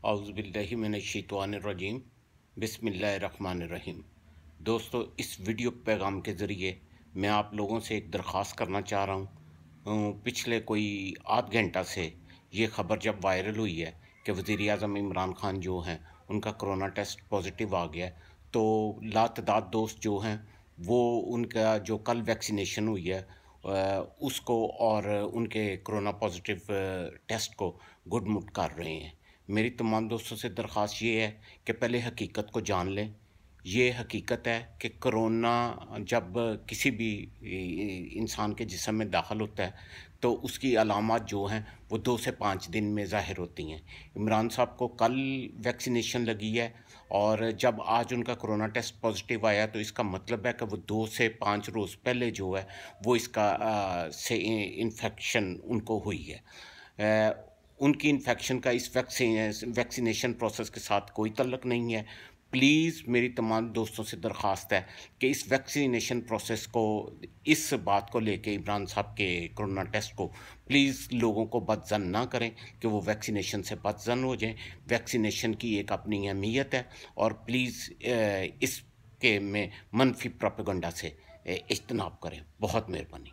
औज़ुबिल्लाहिमिनश्शैतानिर्रजीम बिस्मिल्लाहिर्रहमानिर्रहीम। दोस्तों, इस वीडियो पैगाम के ज़रिए मैं आप लोगों से एक दरख्वास्त करना चाह रहा हूँ। पिछले कोई आध घंटा से ये ख़बर जब वायरल हुई है कि वज़ीर आज़म इमरान खान जो हैं उनका कोरोना टेस्ट पॉजिटिव आ गया है, तो लातदाद दोस्त जो हैं वो उनका जो कल वैक्सीनेशन हुई है उसको और उनके कोरोना पॉजिटिव टेस्ट को गुडमुट कर रहे हैं। मेरी तमाम दोस्तों से दरख्वास्त ये है कि पहले हकीकत को जान लें। ये हकीकत है कि कोरोना जब किसी भी इंसान के जिस्म में दाखिल होता है तो उसकी अलामत जो हैं वो 2 से 5 दिन में ज़ाहिर होती हैं। इमरान साहब को कल वैक्सीनेशन लगी है और जब आज उनका कोरोना टेस्ट पॉजिटिव आया तो इसका मतलब है कि वो 2 से 5 रोज़ पहले जो है वो इसका से इन्फेक्शन उनको हुई है। उनकी इन्फेक्शन का इस वैक्सीनेशन प्रोसेस के साथ कोई तल्लुक़ नहीं है। प्लीज़ मेरी तमाम दोस्तों से दरख्वास्त है कि इस वैक्सीनेशन प्रोसेस को, इस बात को लेके इमरान साहब के कोरोना टेस्ट को प्लीज़ लोगों को बदज़न ना करें कि वो वैक्सीनेशन से बदज़न हो जाएं। वैक्सीनेशन की एक अपनी अहमियत है और प्लीज़ इसके में मनफी प्रोपेगेंडा से इज्तनाब करें। बहुत मेहरबानी।